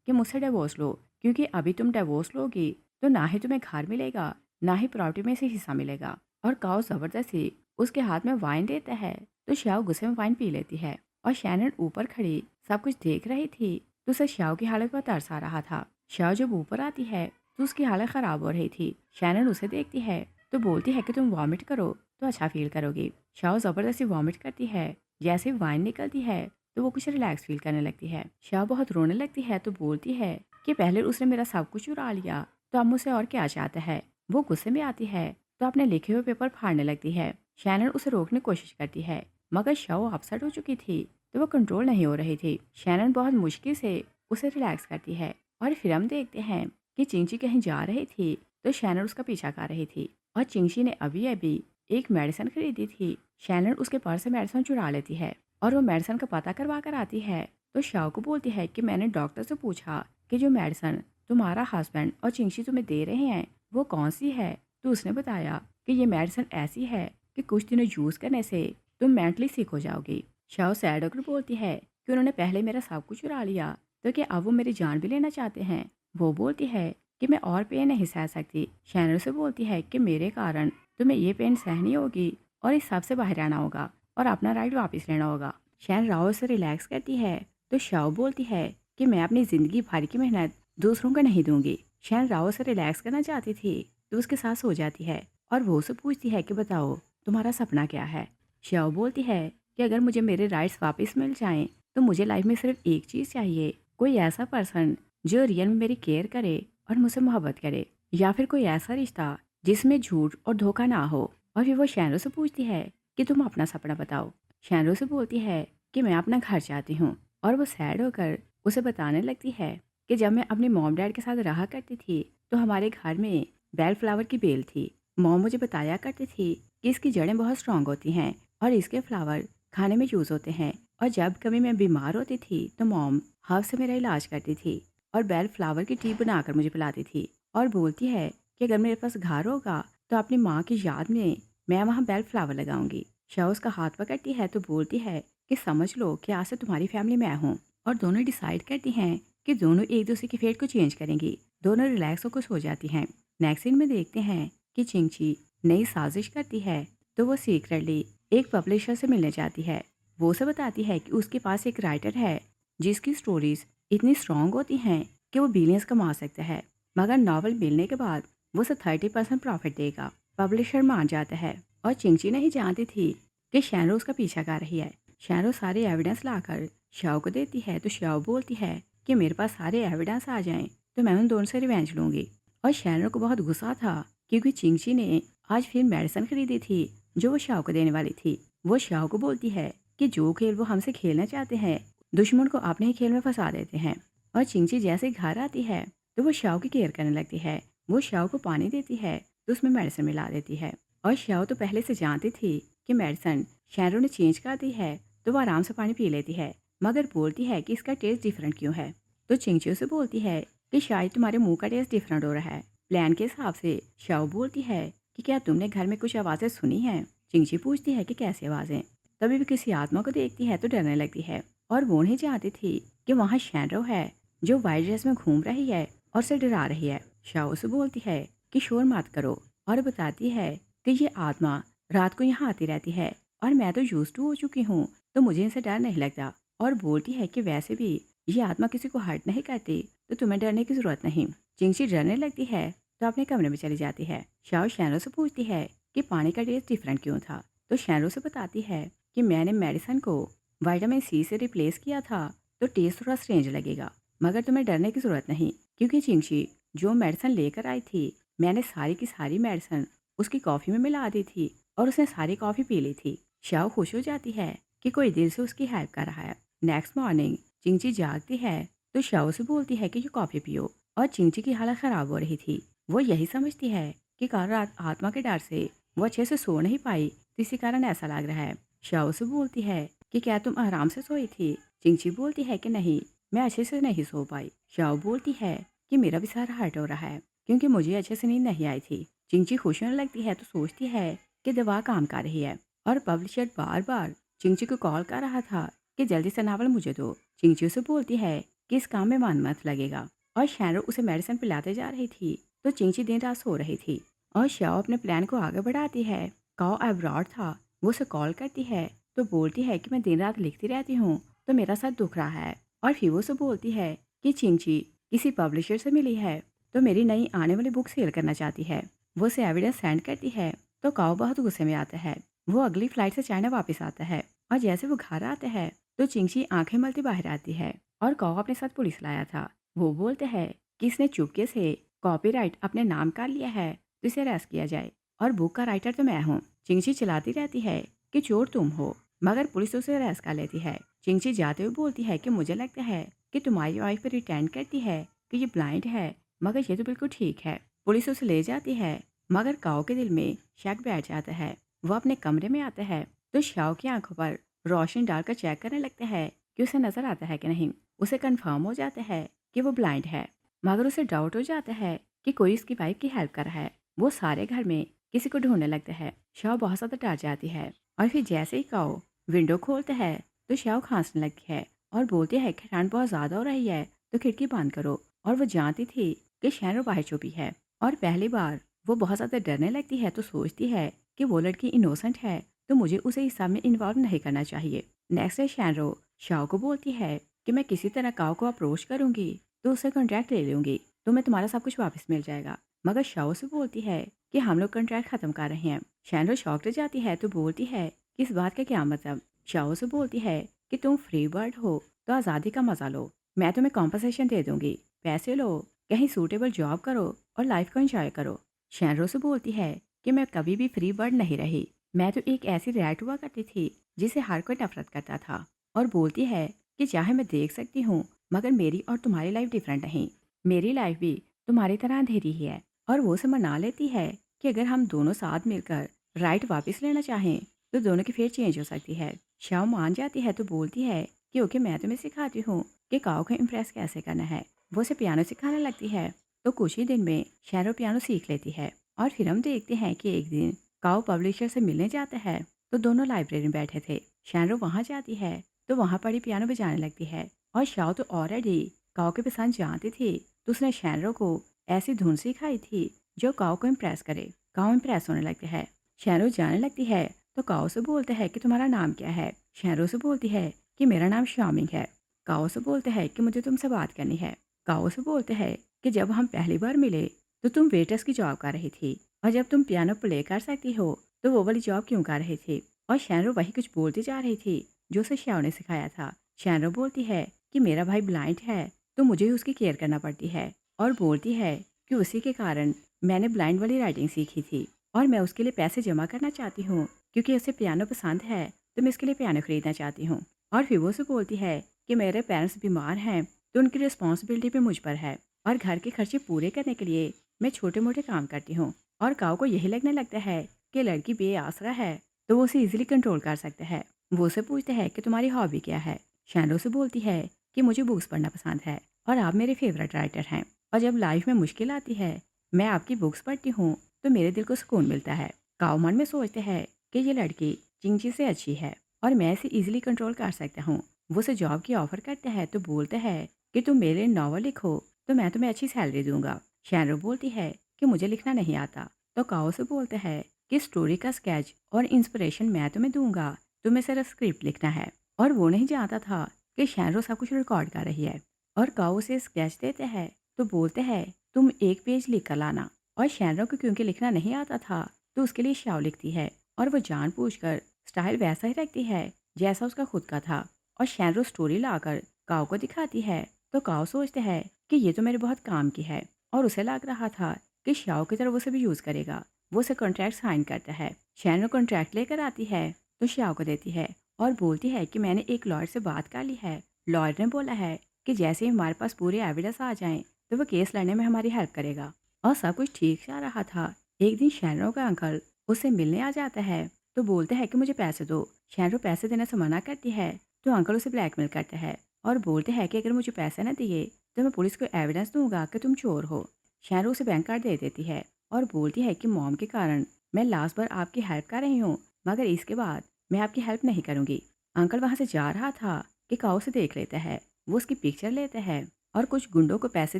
कि मुझसे डिवोर्स लो, क्योंकि अभी तुम डिवोर्स लोगी तो ना ही तुम्हें घर मिलेगा, ना ही प्रॉपर्टी में से हिस्सा मिलेगा। और काओ जबरदस्ती उसके हाथ में वाइन देता है तो श्याओ गुस्से में वाइन पी लेती है। और शैनन ऊपर खड़ी सब कुछ देख रही थी तो उसे श्याओ की हालत पर तरस आ रहा था। श्याओ जब ऊपर आती है तो उसकी हालत खराब हो रही थी। शैनन उसे देखती है तो बोलती है कि तुम वॉमिट करो तो अच्छा फील करोगी। श्याओ जबरदस्ती वॉमिट करती है। जैसे वाइन निकलती है तो वो कुछ रिलैक्स फील करने लगती है। श्याओ बहुत रोने लगती है तो बोलती है कि पहले उसने मेरा सब कुछ चुरा लिया तो अब मुझसे और क्या चाहता है। वो गुस्से में आती है तो अपने लिखे हुए पेपर फाड़ने लगती है। शैनन उसे रोकने की कोशिश करती है मगर श्याओ अपसेट हो चुकी थी तो वो कंट्रोल नहीं हो रही थी। शैनन बहुत मुश्किल से उसे रिलैक्स करती है। और फिर हम देखते हैं कि चिंची कहीं जा रही थी तो शैनन उसका पीछा कर रही थी। और चिंची ने अभी अभी एक मेडिसिन खरीदी थी। शैनन उसके पर्स से मेडिसिन चुरा लेती है और वो मेडिसिन का पता करवा कर आती है तो शाओ को बोलती है कि मैंने डॉक्टर से पूछा कि जो मेडिसिन तुम्हारा हस्बैंड और चिंची तुम्हें दे रहे हैं वो कौन सी है। तो उसने बताया कि ये मेडिसिन ऐसी है कि कुछ दिनों यूज़ करने से तुम मेंटली सिक हो जाओगी। शाओ सैड होकर बोलती है कि उन्होंने पहले मेरा सब कुछ चुरा लिया तो क्या अब वो मेरी जान भी लेना चाहते हैं। वो बोलती है कि मैं और पेन नहीं सह सकती। शैनर से बोलती है कि मेरे कारण तुम्हें ये पेन सहनी होगी और इस सब से बाहर आना होगा और अपना राइट वापस लेना होगा। शैन राव से रिलैक्स करती है तो शाओ बोलती है कि मैं अपनी ज़िंदगी भर की मेहनत दूसरों को नहीं दूंगी। शैन राव से रिलैक्स करना चाहती थी तो उसके साथ सो जाती है और वो उसे पूछती है कि बताओ तुम्हारा सपना क्या है। शाओ बोलती है कि अगर मुझे मेरे राइट्स वापस मिल जाएं तो मुझे लाइफ में सिर्फ एक चीज़ चाहिए, कोई ऐसा पर्सन जो रियल में मेरी केयर करे और मुझसे मोहब्बत करे, या फिर कोई ऐसा रिश्ता जिसमें झूठ और धोखा ना हो। और फिर वो शैनरो से पूछती है कि तुम अपना सपना बताओ। शैनरो से बोलती है कि मैं अपना घर चाहती हूँ। और वो सैड होकर उसे बताने लगती है कि जब मैं अपने मॉम डैड के साथ रहा करती थी तो हमारे घर में बेल फ्लावर की बेल थी। मॉम मुझे बताया करती थी कि इसकी जड़ें बहुत स्ट्रांग होती हैं और इसके फ्लावर खाने में यूज़ होते हैं। और जब कभी मैं बीमार होती थी तो मॉम हर्ब से मेरा इलाज करती थी और बेल फ्लावर की टी बनाकर मुझे पिलाती थी। और बोलती है कि अगर मेरे पास घर होगा तो अपनी माँ की याद में मैं वहाँ बेल फ्लावर लगाऊंगी। शाह उसका हाथ पकड़ती है तो बोलती है कि समझ लो कि आज से तुम्हारी फैमिली मैं हूँ। और दोनों डिसाइड करती हैं कि दोनों एक दूसरे की फेट को चेंज करेंगी। दोनों रिलैक्स होकर सो जाती हैं। नेक्स्ट सीन में देखते हैं कि चिंची नई साजिश करती है तो वो सीक्रेटली एक पब्लिशर से मिलने जाती है। वो उसे बताती है कि उसके पास एक राइटर है जिसकी स्टोरीज इतनी स्ट्रांग होती हैं कि वो बिलियंस कमा सकता है, मगर नॉवल मिलने के बाद वो उसे 30% प्रॉफिट देगा। पब्लिशर मान जाता है और चिंची नहीं जानती थी कि शैनरो उसका पीछा कर रही है। शैनरो सारे एविडेंस लाकर श्याओ को देती है तो श्याओ बोलती है कि मेरे पास सारे एविडेंस आ जाएं तो मैं उन दोनों से रिवेंज लूंगी। और शैनरो को बहुत गुस्सा था क्योंकि चिंची ने आज फिर मेडिसिन खरीदी थी जो वो श्याओ को देने वाली थी। वो श्याओ को बोलती है कि जो खेल वो हमसे खेलना चाहते हैं दुश्मन को अपने ही खेल में फंसा देते हैं। और चिंची जैसे घर आती है तो वो श्याओ की केयर करने लगती है। वो श्याओ को पानी देती है तो उसमें मेडिसिन मिला देती है। और श्याओ तो पहले से जानती थी कि मेडिसिन शैनरो ने चेंज कर दी है तो वो आराम से पानी पी लेती है, मगर बोलती है कि इसका टेस्ट डिफरेंट क्यों है। तो चिंची उसे बोलती है कि शायद तुम्हारे मुंह का टेस्ट डिफरेंट हो रहा है। प्लान के हिसाब से श्याओ बोलती है कि क्या तुमने घर में कुछ आवाज़ें सुनी हैं। चिंची पूछती है कि कैसी आवाज़ें। तभी भी किसी आत्मा को देखती है तो डरने लगती है और वो नहीं चाहती थी कि वहाँ शैनरो है जो वाइट ड्रेस में घूम रही है और उसे डरा रही है। शाओ से बोलती है कि शोर मत करो और बताती है कि ये आत्मा रात को यहाँ आती रहती है और मैं तो यूज टू हो चुकी हूँ तो मुझे इनसे डर नहीं लगता। और बोलती है कि वैसे भी ये आत्मा किसी को हर्ट नहीं करती तो तुम्हें डरने की जरूरत नहीं। चिंची डरने लगती है तो अपने कमरे में चली जाती है। शाओ शैनरो से पूछती है कि पानी का टेस्ट डिफरेंट क्यों था। तो शैनरो से बताती है कि मैंने मेडिसिन को विटामिन सी से रिप्लेस किया था तो टेस्ट थोड़ा स्ट्रेंज लगेगा, मगर तुम्हें डरने की ज़रूरत नहीं क्योंकि चिंची जो मेडिसिन लेकर आई थी मैंने सारी की सारी मेडिसिन उसकी कॉफ़ी में मिला दी थी और उसने सारी कॉफ़ी पी ली थी। शाओ खुश हो जाती है कि कोई दिल से उसकी हेल्प कर रहा है। नेक्स्ट मॉर्निंग चिंची जागती है तो शाओ से बोलती है कि ये कॉफ़ी पियो। और चिंची की हालत ख़राब हो रही थी। वो यही समझती है कि कल रात आत्मा के डर से वो अच्छे से सो नहीं पाई तो इसी कारण ऐसा लग रहा है। शाओ से बोलती है कि क्या तुम आराम से सोई थी। चिंची बोलती है कि नहीं, मैं अच्छे से नहीं सो पाई। शाओ बोलती है कि मेरा भी सारा हर्ट हो रहा है क्योंकि मुझे अच्छे से नींद नहीं आई थी। चिंची खुश होने लगती है तो सोचती है कि दवा काम कर रही है। और पब्लिशर बार बार चिंची को कॉल कर रहा था कि जल्दी से नावल मुझे दो। चिंची उसे बोलती है कि इस काम में मन मत लगेगा और शैनरो उसे मेडिसिन पिलाते जा रही थी तो चिंची दिन रात सो रही थी और श्याओ अपने प्लान को आगे बढ़ाती है। काओ अब्रॉड था, वो उसे कॉल करती है तो बोलती है कि मैं दिन रात लिखती रहती हूँ तो मेरा सर दुख रहा है। और फिर वो उसे बोलती है कि चिंची किसी पब्लिशर से मिली है तो मेरी नई आने वाली बुक सेल करना चाहती है। वो उसे एविडेंस सेंड करती है तो काओ बहुत गुस्से में आता है। वो अगली फ्लाइट से चाइना वापस आता है और जैसे वो घर आते हैं तो चिंची आंखें मलती बाहर आती है और काओ अपने साथ पुलिस लाया था। वो बोलते हैं कि इसने चुपके से कॉपीराइट अपने नाम कर लिया है तो इसे अरेस्ट किया जाए और बुक का राइटर तो मैं हूँ। चिंची चिल्लाती रहती है कि चोर तुम हो, मगर पुलिस उसे अरेस्ट कर लेती है। चिंची जाते हुए बोलती है कि मुझे लगता है कि तुम्हारी वाइफ रिटेंड करती है कि ये ब्लाइंड है, मगर ये तो बिल्कुल ठीक है। पुलिस उसे ले जाती है मगर काओ के दिल में शक बैठ जाता है। वो अपने कमरे में आता है तो शाओ की आंखों पर रोशनी डालकर चेक करने लगता है कि उसे नजर आता है कि नहीं। उसे कंफर्म हो जाता है कि वो ब्लाइंड है, मगर उसे डाउट हो जाता है कि कोई उसकी वाइफ की हेल्प कर रहा है। वो सारे घर में किसी को ढूंढने लगता है। शाओ बहुत ज़्यादा डर जाती है और फिर जैसे ही काओ विंडो खोलता है तो शाओ खांसने लगती है और बोलती है कि ठंड बहुत ज़्यादा हो रही है तो खिड़की बंद करो। और वो जानती थी कि शैरो बाहर छुपी है और पहली बार वो बहुत ज़्यादा डरने लगती है तो सोचती है कि वो लड़की इनोसेंट है तो मुझे उसे इस सब में इन्वॉल्व नहीं करना चाहिए। नेक्स्ट डे शैरो शाओ को बोलती है कि मैं किसी तरह काओ को अप्रोच करूंगी तो उससे कॉन्ट्रैक्ट ले लूंगी तो मैं तुम्हारा सब कुछ वापस मिल जाएगा। मगर शाओ से बोलती है कि हम लोग कॉन्ट्रैक्ट खत्म कर रहे हैं। शैरो शॉक हो जाती है तो बोलती है कि इस बात का क्या मतलब। शाओ से बोलती है कि तुम फ्री बर्ड हो तो आज़ादी का मजा लो, मैं तुम्हें कॉम्पनसेशन दे दूंगी, पैसे लो, कहीं सूटेबल जॉब करो और लाइफ को एंजॉय करो। शैरो से बोलती है कि मैं कभी भी फ्री बर्ड नहीं रही, मैं तो एक ऐसी रैट हुआ करती थी जिसे हर कोई नफरत करता था। और बोलती है कि चाहे मैं देख सकती हूँ मगर मेरी और तुम्हारी लाइफ डिफरेंट नहीं, मेरी लाइफ भी तुम्हारी तरह अंधेरी ही है। और वो उसे मना लेती है कि अगर हम दोनों साथ मिलकर राइट वापस लेना चाहें तो दोनों की फेर चेंज हो सकती है। शाओ मान जाती है तो बोलती है कि ओके मैं तुम्हें सिखाती हूँ कि काओ को इम्प्रेस कैसे करना है। वो उसे पियानो सिखाने लगती है तो कुछ ही दिन में शैरो पियानो सीख लेती है। और फिर हम देखते हैं कि एक दिन काओ पब्लिशर से मिलने जाता है तो दोनों लाइब्रेरी में बैठे थे। शैरो वहाँ जाती है तो वहाँ पड़ी पियानो बजाने लगती है और शाओ तो ऑलरेडी काओ के पसंद जानती थी तो उसने शैरो को ऐसी धुन सिखाई थी जो काओ को इम्प्रेस करे। काओ इम्प्रेस होने लगते हैं। शैरो जाने लगती है तो काओ से बोलते हैं कि तुम्हारा नाम क्या है। शैरो से बोलती है कि मेरा नाम शामिंग है। काओ से बोलते हैं कि मुझे तुमसे बात करनी है। काओ से बोलते हैं कि जब हम पहली बार मिले तो तुम वेटर्स की जॉब कर रही थी और जब तुम पियानो प्ले कर सकती हो तो वो वाली जॉब क्यों कर रही थी। और शैरो वही कुछ बोलती जा रही थी जो उसे श्याओ ने सिखाया था। शैरो बोलती है कि मेरा भाई ब्लाइंड है तो मुझे ही उसकी केयर करना पड़ती है और बोलती है कि उसी के कारण मैंने ब्लाइंड वाली राइटिंग सीखी थी और मैं उसके लिए पैसे जमा करना चाहती हूँ क्योंकि उसे पियानो पसंद है तो मैं इसके लिए पियानो खरीदना चाहती हूँ। और फिर वो उसे बोलती है कि मेरे पेरेंट्स बीमार हैं तो उनकी रिस्पॉन्सिबिलिटी भी मुझ पर है और घर के खर्चे पूरे करने के लिए मैं छोटे मोटे काम करती हूँ। और काऊ को यही लगने लगता है कि लड़की बेआसरा है तो वो उसे इजीली कंट्रोल कर सकता है। वो उसे पूछता है कि तुम्हारी हॉबी क्या है। शैलो से बोलती है कि मुझे बुक्स पढ़ना पसंद है और आप मेरे फेवरेट राइटर हैं और जब लाइफ में मुश्किल आती है मैं आपकी बुक्स पढ़ती हूँ तो मेरे दिल को सुकून मिलता है। काऊ मन में सोचते हैं कि ये लड़की चिंची से अच्छी है और मैं इसे इजीली कंट्रोल कर सकता हूँ। वो उसे जॉब की ऑफर करता है तो बोलता है कि तुम मेरे लिए नॉवल लिखो तो मैं तुम्हें अच्छी सैलरी दूंगा। शैरो बोलती है कि मुझे लिखना नहीं आता तो काओ से बोलता है कि स्टोरी का स्केच और इंस्पिरेशन मैं तुम्हें दूंगा, तुम्हें सिर्फ स्क्रिप्ट लिखना है। और वो नहीं जानता था कि शैरो सब कुछ रिकॉर्ड कर रही है। और काओ उसे स्केच देते हैं तो बोलते हैं तुम एक पेज लिख कर लाना। और शैरो को क्योंकि लिखना नहीं आता था तो उसके लिए शाओ लिखती है और वो जानबूझकर स्टाइल वैसा ही रखती है जैसा उसका खुद का था। और शैरो स्टोरी लाकर काओ को दिखाती है तो काओ सोचते हैं कि ये तो मेरे बहुत काम की है और उसे लग रहा था कि शाओ की तरह उसे भी यूज़ करेगा। वो उसे कॉन्ट्रैक्ट साइन करता है। शैरो कॉन्ट्रैक्ट लेकर आती है तो शाओ को देती है और बोलती है कि मैंने एक लॉयर से बात कर ली है। लॉयर ने बोला है कि जैसे ही हमारे पास पूरे एविडेंस आ जाएं तो वो केस लड़ने में हमारी हेल्प करेगा। और सब कुछ ठीक जा रहा था। एक दिन शैरो का अंकल उससे मिलने आ जाता है तो बोलते हैं कि मुझे पैसे दो। शैरो पैसे देने से मना करती है तो अंकल उसे ब्लैकमेल करता है और बोलते हैं कि अगर मुझे पैसे न दिए तो मैं पुलिस को एविडेंस दूंगा कि तुम चोर हो। शैरो उसे बैंक कार्ड दे देती है और बोलती है कि मॉम के कारण मैं लास्ट बार आपकी हेल्प कर रही हूँ मगर इसके बाद मैं आपकी हेल्प नहीं करूँगी। अंकल वहाँ से जा रहा था कि काओ से देख लेता है। वो उसकी पिक्चर लेता है और कुछ गुंडों को पैसे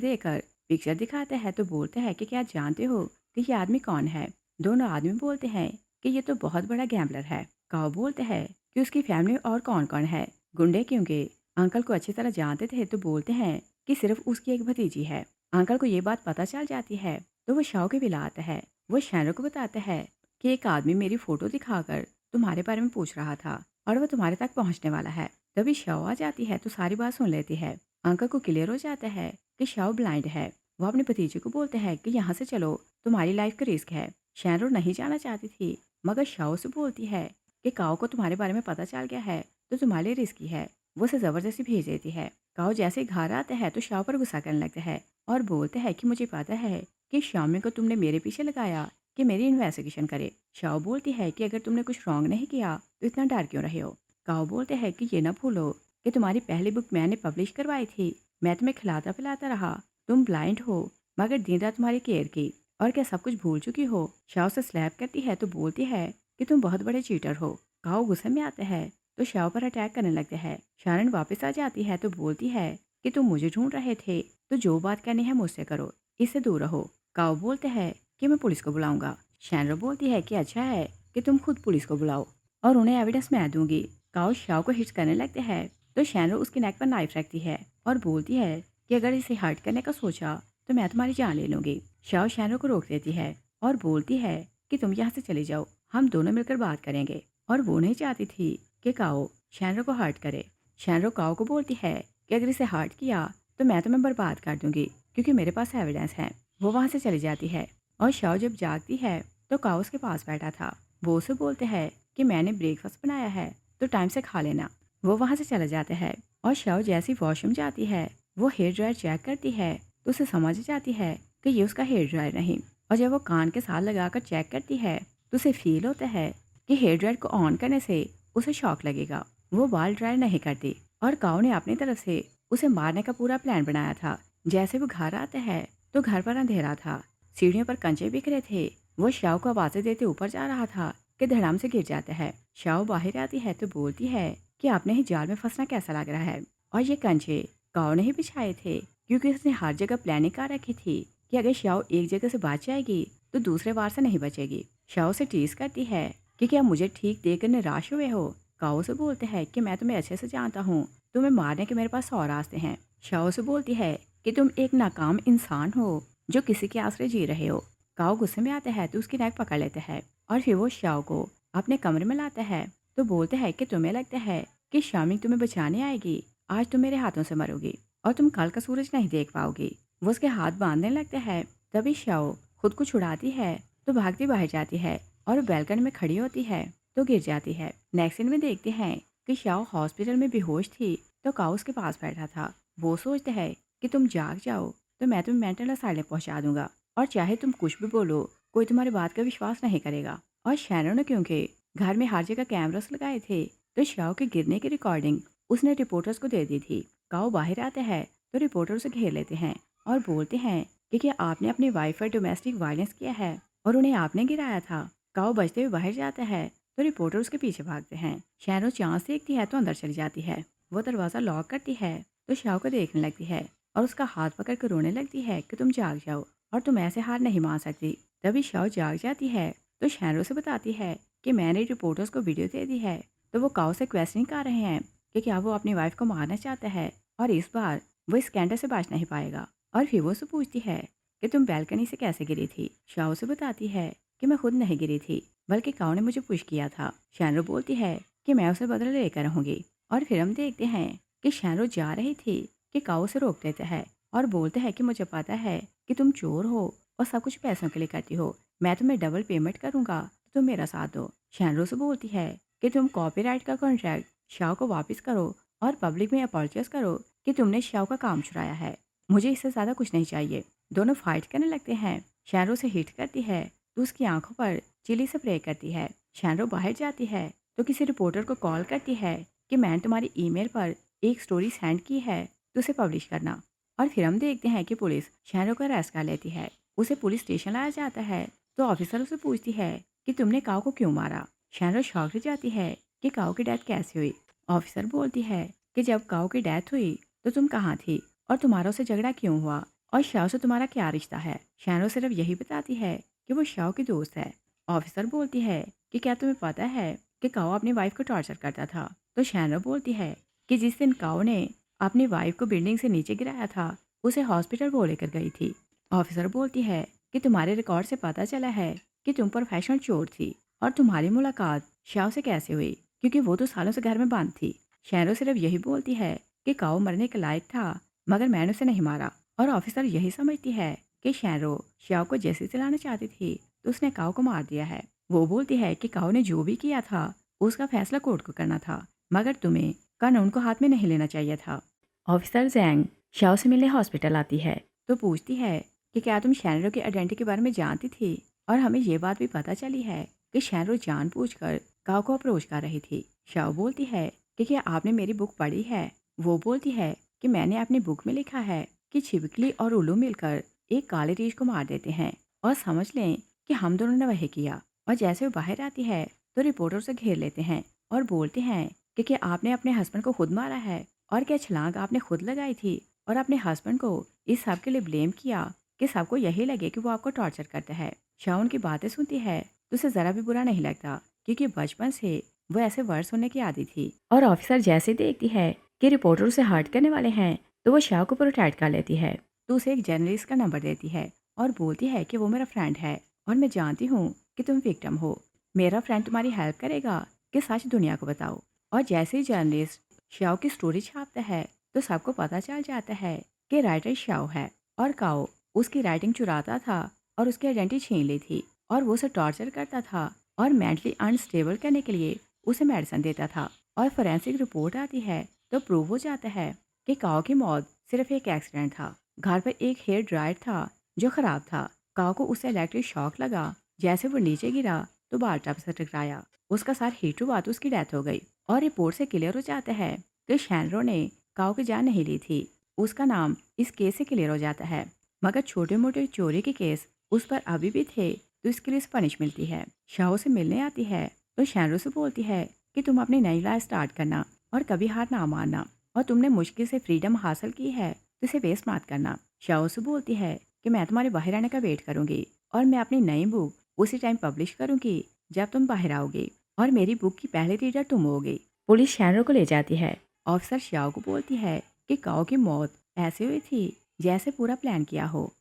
देकर पिक्चर दिखाता है तो बोलता है कि क्या आप जानते हो कि ये आदमी कौन है? दोनों आदमी बोलते हैं कि ये तो बहुत बड़ा गैम्बलर है। काओ बोलते हैं कि उसकी फैमिली में और कौन कौन है। गुंडे क्योंकि अंकल को अच्छी तरह जानते थे तो बोलते हैं कि सिर्फ उसकी एक भतीजी है। अंकल को ये बात पता चल जाती है तो वो शाओ के बुलाता है। वो शैनरो को बताता है कि एक आदमी मेरी फोटो दिखाकर तुम्हारे बारे में पूछ रहा था और वो तुम्हारे तक पहुंचने वाला है। तभी शाओ आ जाती है तो सारी बात सुन लेती है। अंकल को क्लियर हो जाता है कि शाओ ब्लाइंड है। वो अपने भतीजे को बोलते हैं कि यहाँ से चलो, तुम्हारी लाइफ का रिस्क है। शैनरो नहीं जाना चाहती थी मगर शाओ से बोलती है कि काओ को तुम्हारे बारे में पता चल गया है तो तुम्हारे लिए रिस्की है। वो उसे जबरदस्ती भेज देती है। काओ जैसे ही घर आता है तो शाओ पर गुस्सा करने लगता है और बोलते हैं कि मुझे पता है कि शामी को तुमने मेरे पीछे लगाया कि मेरी इन्वेस्टिगेशन करे। शाओ बोलती है कि अगर तुमने कुछ रॉन्ग नहीं किया तो इतना डर क्यों रहे हो। काओ बोलते हैं कि ये ना भूलो कि तुम्हारी पहली बुक मैंने पब्लिश करवाई थी। मैं तुम्हें खिलाता पिलाता रहा, तुम ब्लाइंड हो मगर दिन रात तुम्हारी केयर की। और क्या सब कुछ भूल चुकी हो? शाओ से स्लैप करती है तो बोलती है कि तुम बहुत बड़े चीटर हो। काओ गुस्से में आता है तो शाओ पर अटैक करने लगता है। शारन वापस आ जाती है तो बोलती है कि तुम मुझे ढूंढ रहे थे तो जो बात करनी है मुझसे करो, इससे दूर रहो। काओ बोलते हैं कि मैं पुलिस को बुलाऊंगा। शैनरो बोलती है कि अच्छा है कि तुम खुद पुलिस को बुलाओ और उन्हें एविडेंस मैं दूंगी। काओ शाओ को हिट करने लगते हैं तो शैनरो उसकी नेक पर नाइफ रखती है और बोलती है कि अगर इसे हर्ट करने का सोचा तो मैं तुम्हारी जान ले लूंगी। शाओ शैनरो को रोक देती है और बोलती है कि तुम यहाँ से चले जाओ, हम दोनों मिलकर बात करेंगे। और वो नहीं चाहती थी कि काओ शैनरो को हर्ट करे। शैनरो काओ को बोलती है कि अगर इसे हर्ट किया तो मैं तुम्हें बर्बाद कर दूंगी क्योंकि मेरे पास एविडेंस है। वो वहाँ से चली जाती है और शाओ जब जागती है तो काओ उसके पास बैठा था। वो उसे बोलते हैं कि मैंने ब्रेकफास्ट बनाया है तो टाइम से खा लेना। वो वहाँ से चला जाता है और शाओ जैसी वॉशरूम जाती है वो हेयर ड्रायर चेक करती है तो उसे समझ जाती है कि ये उसका हेयर ड्रायर नहीं। और जब वो कान के साथ लगाकर चेक करती है तो उसे फील होता है कि हेयर ड्रायर को ऑन करने से उसे शॉक लगेगा। वो बाल ड्रायर नहीं करती और काओ ने अपनी तरफ से उसे मारने का पूरा प्लान बनाया था। जैसे वो घर आता है तो घर पर अंधेरा था, सीढ़ियों पर कंचे बिखरे थे। वो शाओ को आवाजें देते ऊपर जा रहा था कि धड़ाम से गिर जाता है। शाओ बाहर आती है तो बोलती है कि आपने ही जाल में फंसना कैसा लग रहा है। और ये कंचे काओ ने ही बिछाए थे क्योंकि उसने हर जगह प्लानिंग कर रखी थी कि अगर शाओ एक जगह से बच जाएगी तो दूसरे वार से नहीं बचेगी। शाओ से टीज करती है कि क्या मुझे ठीक देखकर निराश हुए हो। काओ से बोलते हैं कि मैं तुम्हें अच्छे से जानता हूँ, तुम्हें मारने के मेरे पास 100 रास्ते हैं। शाओ से बोलती है कि तुम एक नाकाम इंसान हो जो किसी के आसरे जी रहे हो। काओ गुस्से में आता है तो उसकी नेक पकड़ लेता है और फिर वो शाओ को अपने कमरे में लाता है तो बोलते हैं कि तुम्हें लगता है कि शामी तुम्हें बचाने आएगी, आज तुम मेरे हाथों से मरोगी और तुम कल का सूरज नहीं देख पाओगी। वो उसके हाथ बांधने लगता है। तभी शाओ खुद को छुड़ाती है तो भागती बाहर जाती है और बैल्कनी में खड़ी होती है तो गिर जाती है। नेक्स्ट सीन में देखते हैं कि शाओ हॉस्पिटल में बेहोश थी तो काओ उसके पास बैठा था। वो सोचते हैं कि तुम जाग जाओ तो मैं तुम्हें मेंटल असाइलम पहुंचा दूंगा और चाहे तुम कुछ भी बोलो कोई तुम्हारी बात का विश्वास नहीं करेगा। और शैनो ने क्योंकि घर में हर जगह कैमरास लगाए थे तो शाओ के गिरने की रिकॉर्डिंग उसने रिपोर्टर्स को दे दी थी। काओ बाहर आता है तो रिपोर्टर उसे घेर लेते हैं और बोलते हैं कि क्या आपने अपनी वाइफ पर डोमेस्टिक वायलेंस किया है और उन्हें आपने गिराया था। काओ बचते हुए बाहर जाता है तो रिपोर्टर उसके पीछे भागते हैं। शैनो चांस देखती है तो अंदर चली जाती है। वो दरवाज़ा लॉक करती है तो शाओ को देखने लगती है और उसका हाथ पकड़ कर रोने लगती है कि तुम जाग जाओ और तुम ऐसे हार नहीं मान सकती। तभी शाओ जाग जाती है तो शैनो से बताती है कि मैंने रिपोर्टर्स को वीडियो दे दी है। तो वो काओ से क्वेश्चनिंग कर रहे हैं कि क्या वो अपनी वाइफ को मारना चाहता है और इस बार वो इस स्कैंडल से बच नहीं पाएगा। और फिर वो उससे पूछती है कि तुम बैल्कनी से कैसे गिरी थी। शाओ से बताती है कि मैं खुद नहीं गिरी थी बल्कि काओ ने मुझे पुश किया था। शैनरो बोलती है कि मैं उसे बदला लेकर रहूंगी। और फिर हम देखते हैं कि शैनरो जा रही थी कि काओ से रोक देता है और बोलते हैं कि मुझे पता है कि तुम चोर हो और सब कुछ पैसों के लिए करती हो, मैं तुम्हें डबल पेमेंट करूंगा तो तुम मेरा साथ दो। शैनरो से बोलती है कि तुम कॉपीराइट का कॉन्ट्रैक्ट शाओ को वापस करो और पब्लिक में अपॉलोजाइज करो कि तुमने शाओ का काम चुराया है, मुझे इससे ज़्यादा कुछ नहीं चाहिए। दोनों फाइट करने लगते हैं। शैनरो से हिट करती है तो उसकी आंखों पर चिली स्प्रे करती है। शैनरो बाहर जाती है तो किसी रिपोर्टर को कॉल करती है कि मैंने तुम्हारी ईमेल पर एक स्टोरी सेंड की है तो उसे पब्लिश करना। और फिर हम देखते हैं कि पुलिस शैनरो को अरेस्ट कर लेती है। उसे पुलिस स्टेशन लाया जाता है तो ऑफिसर उसे पूछती है कि तुमने काओ को क्यों मारा। शैनरो शॉक हो जाती है कि काओ की डेथ कैसे हुई ऑफिसर बोलती है कि जब काओ की डेथ हुई तो तुम कहाँ थी और तुम्हारा उससे झगड़ा क्यों हुआ और शाओ से तुम्हारा क्या रिश्ता है। शैनो सिर्फ यही बताती है कि वो शाओ की दोस्त है। ऑफिसर बोलती है कि क्या तुम्हें पता है कि काओ अपनी वाइफ को टॉर्चर करता था। तो शैनो बोलती है कि जिस दिन काओ ने अपनी वाइफ को बिल्डिंग से नीचे गिराया था उसे हॉस्पिटल वो लेकर गई थी। ऑफिसर बोलती है कि तुम्हारे रिकॉर्ड से पता चला है कि तुम प्रोफेशनल चोर थी और तुम्हारी मुलाकात शाओ से कैसे हुई क्योंकि वो तो सालों से घर में बंद थी। शैनो सिर्फ यही बोलती है कि काओ मरने के लायक था मगर मैंने उसे नहीं मारा। और ऑफिसर यही समझती है कि शैनो शाओ को जैसे चलाना चाहती थी तो उसने काओ को मार दिया है। वो बोलती है कि काओ ने जो भी किया था उसका फैसला कोर्ट को करना था मगर तुम्हें कानून को हाथ में नहीं लेना चाहिए था। ऑफिसर जैंग शाओ से मिलने हॉस्पिटल आती है तो पूछती है कि क्या तुम शैनरो की आइडेंटिटी के बारे में जानती थी और हमें ये बात भी पता चली है कि शैनरो जानबूझकर काओ को अप्रोच कर रही थी। शाओ बोलती है कि क्या आपने मेरी बुक पढ़ी है। वो बोलती है कि मैंने अपनी बुक में लिखा है कि छिपकली और उल्लू मिलकर एक काले रीछ को मार देते हैं और समझ लें कि हम दोनों ने वही किया। और जैसे वो बाहर आती है तो रिपोर्टर से घेर लेते हैं और बोलते हैं कि क्या आपने अपने हस्बैंड को खुद मारा है और क्या छलांग आपने खुद लगाई थी और अपने हस्बैंड को इस सब के लिए ब्लेम किया कि सबको यही लगे कि वो आपको टॉर्चर करता है। शाओ उनकी बातें सुनती है तो उसे ज़रा भी बुरा नहीं लगता क्योंकि बचपन से वो ऐसे वर्ड सुनने की आदी थी। और ऑफिसर जैसे देखती है कि रिपोर्टर उसे हर्ट करने वाले हैं तो वो शाओ को प्रोटेक्ट कर लेती है। तो उसे एक जर्नलिस्ट का नंबर देती है और बोलती है कि वो मेरा फ्रेंड है और मैं जानती हूँ कि तुम विक्टिम हो। मेरा फ्रेंड तुम्हारी हेल्प करेगा कि सच दुनिया को बताओ। और जैसे ही जर्नलिस्ट शाओ की स्टोरी छापता है तो सबको पता चल जाता है कि राइटर शाओ है और काओ उसकी राइटिंग चुराता था और उसकी आइडेंटिटी छीन ली थी और वो उसे टॉर्चर करता था और मेंटली अनस्टेबल करने के लिए उसे मेडिसिन देता था। और फोरेंसिक रिपोर्ट आती है तो प्रूव हो जाता है कि काओ की मौत सिर्फ एक एक्सीडेंट था। घर पर एक हेयर ड्रायर था जो खराब था। काओ को उससे इलेक्ट्रिक शॉक लगा। जैसे वो नीचे गिरा तो बाथटब से टकराया। उसका सर हिट हुआ तो उसकी डेथ हो गई। और रिपोर्ट से क्लियर हो जाता है कि शैनरो ने काओ की जान नहीं ली थी। उसका नाम इस केस से क्लियर हो जाता है मगर छोटे मोटे चोरी के केस उस पर अभी भी थे तो इसके लिए पनिश मिलती है। शाओ से मिलने आती है तो शैनरो से बोलती है कि तुम अपनी नई लाइफ स्टार्ट करना और कभी हार ना मानना और तुमने मुश्किल से फ्रीडम हासिल की है तो इसे वेस्ट मत करना। शाओ से बोलती है कि मैं तुम्हारे बाहर आने का वेट करूंगी और मैं अपनी नई बुक उसी टाइम पब्लिश करूंगी जब तुम बाहर आओगे और मेरी बुक की पहले रीडर तुम होगी। पुलिस शैनरो को ले जाती है। ऑफिसर शाओ को बोलती है कि काओ की मौत ऐसे हुई थी जैसे पूरा प्लान किया हो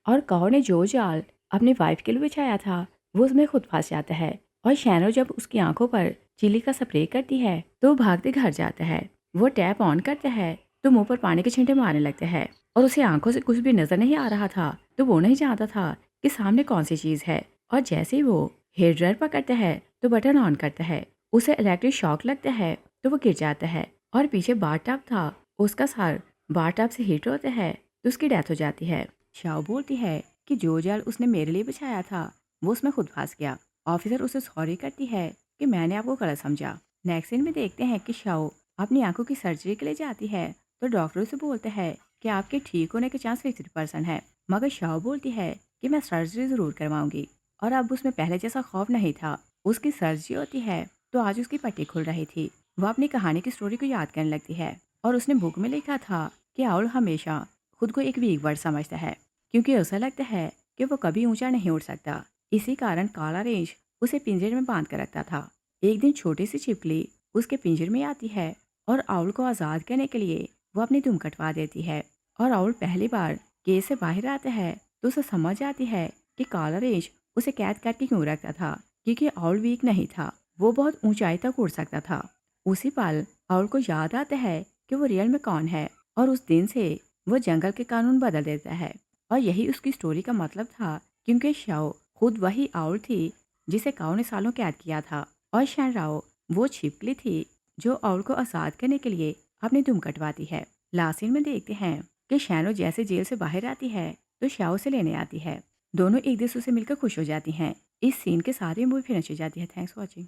और काओ ने जो जाल अपनी वाइफ के लिए बिछाया था वो उसमें खुद फंस जाता है। और शैनो जब उसकी आंखों पर चिली का स्प्रे करती है तो वो भागते घर जाता है। वो टैप ऑन करता है तो मुंह पर पानी के छींटे मारने लगता है और उसे आंखों से कुछ भी नजर नहीं आ रहा था तो वो नहीं जानता था कि सामने कौन सी चीज है। और जैसे ही वो हेयर ड्रायर पकड़ता है तो बटन ऑन करता है उसे इलेक्ट्रिक शॉक लगता है तो वो गिर जाता है और पीछे बाथटब था उसका सर बाथटब से हिट होता है तो उसकी डेथ हो जाती है। शाओ बोलती है कि जो जाल उसने मेरे लिए बिछाया था वो उसमें खुद फंस गया। ऑफिसर उसे सॉरी करती है कि मैंने आपको गलत समझा। नेक्स्ट सीन में देखते हैं कि शाओ अपनी आंखों की सर्जरी के लिए जाती है तो डॉक्टर उसे बोलते हैं कि आपके ठीक होने के चांस 50% है। मगर शाओ बोलती है कि मैं सर्जरी ज़रूर करवाऊंगी और अब उसमें पहले जैसा खौफ नहीं था। उसकी सर्जरी होती है तो आज उसकी पट्टी खुल रही थी। वह अपनी कहानी की स्टोरी को याद करने लगती है और उसने बुक में लिखा था कि आउल हमेशा खुद को एक वीक वर्ड समझता है क्योंकि उसे लगता है कि वो कभी ऊंचा नहीं उड़ सकता। इसी कारण काला रेंज उसे पिंजरे में बांध कर रखता था। एक दिन छोटी सी छिपकली उसके पिंजरे में आती है और आउल को आज़ाद करने के लिए वो अपनी दुम कटवा देती है। और आउल पहली बार केज से बाहर आता है तो उसे समझ आती है कि काला रेंज उसे कैद करके क्यों रखता था क्योंकि आउल वीक नहीं था, वो बहुत ऊंचाई तक उड़ सकता था। उसी पल आउल को याद आता है कि वो रियल में कौन है और उस दिन से वो जंगल के कानून बदल देता है। और यही उसकी स्टोरी का मतलब था क्योंकि शाओ खुद वही आउल थी जिसे काओ ने सालों कैद किया था और शैनराओ वो छिपकली थी जो आउल को आज़ाद करने के लिए अपनी दुम कटवाती है। लास्ट सीन में देखते हैं कि शैनो जैसे जेल से बाहर आती है तो शाओ से लेने आती है। दोनों एक दूसरे से मिलकर खुश हो जाती हैं। इस सीन के साथ ही मूवी फिनिश हो जाती है। Thanks for watching.